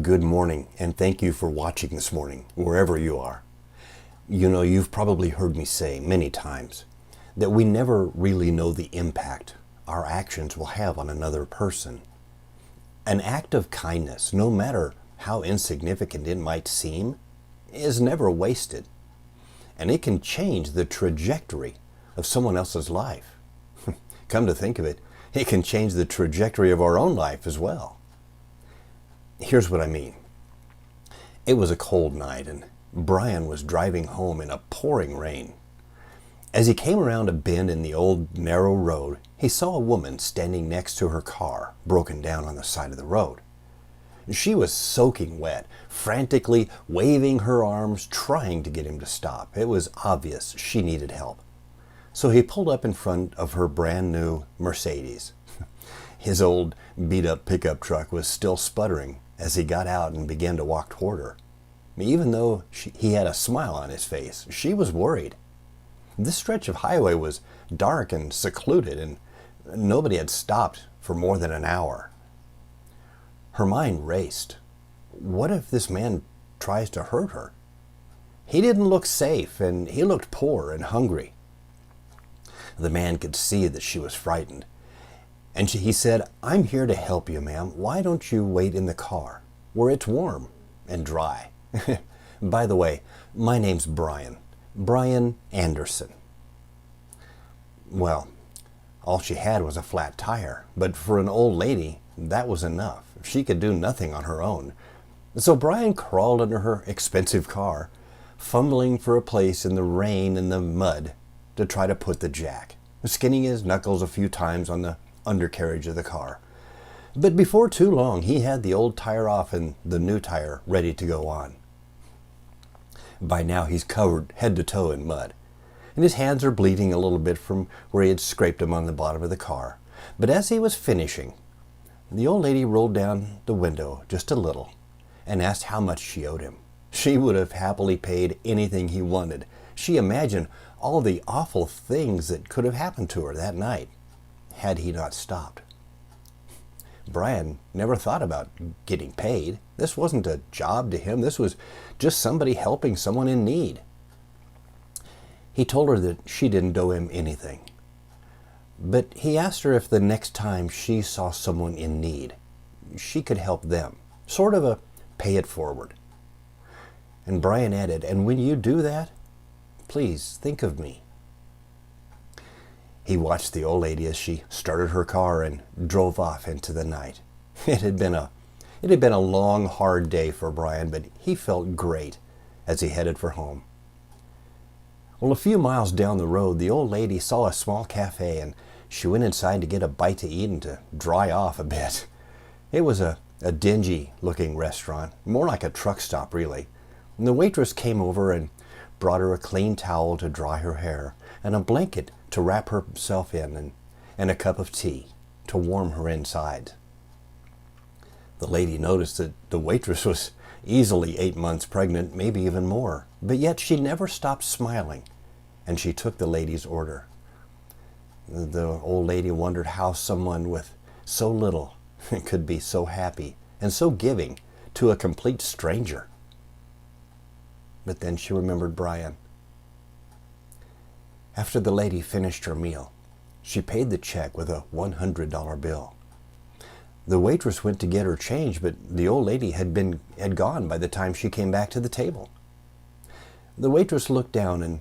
Good morning, and thank you for watching this morning, wherever you are. You know, you've probably heard me say many times that we never really know the impact our actions will have on another person. An act of kindness, no matter how insignificant it might seem, is never wasted, and it can change the trajectory of someone else's life. Come to think of it, it can change the trajectory of our own life as well. Here's what I mean. It was a cold night, and Brian was driving home in a pouring rain. As he came around a bend in the old narrow road, he saw a woman standing next to her car, broken down on the side of the road. She was soaking wet, frantically waving her arms, trying to get him to stop. It was obvious she needed help. So he pulled up in front of her brand new Mercedes. His old beat-up pickup truck was still sputtering as he got out and began to walk toward her. Even though he had a smile on his face, she was worried. This stretch of highway was dark and secluded, and nobody had stopped for more than an hour. Her mind raced. What if this man tries to hurt her? He didn't look safe, and he looked poor and hungry. The man could see that she was frightened. And he said, "I'm here to help you, ma'am. Why don't you wait in the car where it's warm and dry?" By the way, my name's Brian. Brian Anderson. Well, all she had was a flat tire, but for an old lady, that was enough. She could do nothing on her own. So Brian crawled under her expensive car, fumbling for a place in the rain and the mud to try to put the jack, skinning his knuckles a few times on the undercarriage of the car. But before too long, he had the old tire off and the new tire ready to go on. By now, he's covered head to toe in mud, and his hands are bleeding a little bit from where he had scraped them on the bottom of the car. But as he was finishing, the old lady rolled down the window just a little and asked how much she owed him. She would have happily paid anything he wanted. She imagined all the awful things that could have happened to her that night had he not stopped. Brian never thought about getting paid. This wasn't a job to him. This was just somebody helping someone in need. He told her that she didn't owe him anything. But he asked her if the next time she saw someone in need, she could help them. Sort of a pay it forward. And Brian added, "And when you do that, please think of me." He watched the old lady as she started her car and drove off into the night. It had been a long, hard day for Brian, but he felt great as he headed for home. Well, a few miles down the road, the old lady saw a small cafe, and she went inside to get a bite to eat and to dry off a bit. It was a dingy-looking restaurant, more like a truck stop, really. And the waitress came over and brought her a clean towel to dry her hair and a blanket to wrap herself in and a cup of tea to warm her inside. The lady noticed that the waitress was easily 8 months pregnant, maybe even more, but yet she never stopped smiling, and she took the lady's order. The old lady wondered how someone with so little could be so happy and so giving to a complete stranger. But then she remembered Brian. After the lady finished her meal, she paid the check with a $100 bill. The waitress went to get her change, but the old lady had gone by the time she came back to the table. The waitress looked down and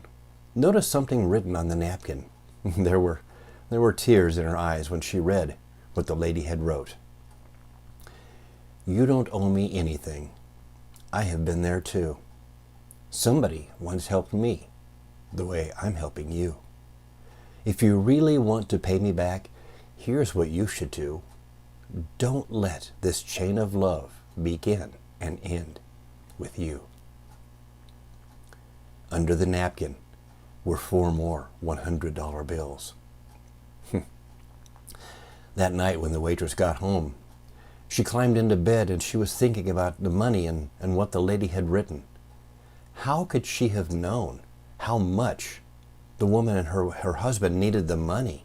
noticed something written on the napkin. There were tears in her eyes when she read what the lady had wrote. "You don't owe me anything. I have been there too. Somebody once helped me the way I'm helping you. If you really want to pay me back, here's what you should do. Don't let this chain of love begin and end with you." Under the napkin were 4 more $100 bills. That night when the waitress got home, she climbed into bed and she was thinking about the money and what the lady had written. How could she have known how much the woman and her husband needed the money?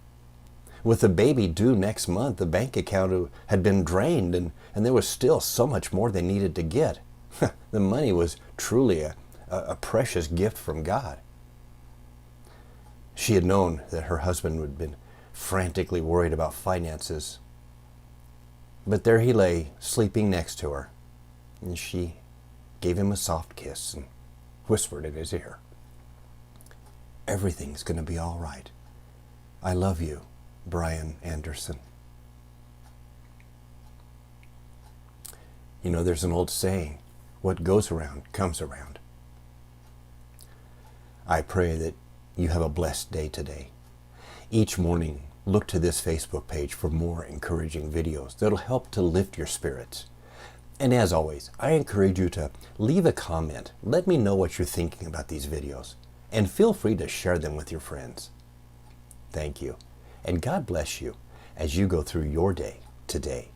With the baby due next month, the bank account had been drained, and there was still so much more they needed to get. The money was truly a precious gift from God. She had known that her husband had been frantically worried about finances. But there he lay, sleeping next to her, and she gave him a soft kiss and whispered in his ear, "Everything's going to be all right. I love you, Brian Anderson." You know, there's an old saying, what goes around comes around. I pray that you have a blessed day today. Each morning, look to this Facebook page for more encouraging videos that'll help to lift your spirits. And as always, I encourage you to leave a comment. Let me know what you're thinking about these videos. And feel free to share them with your friends. Thank you. And God bless you as you go through your day today.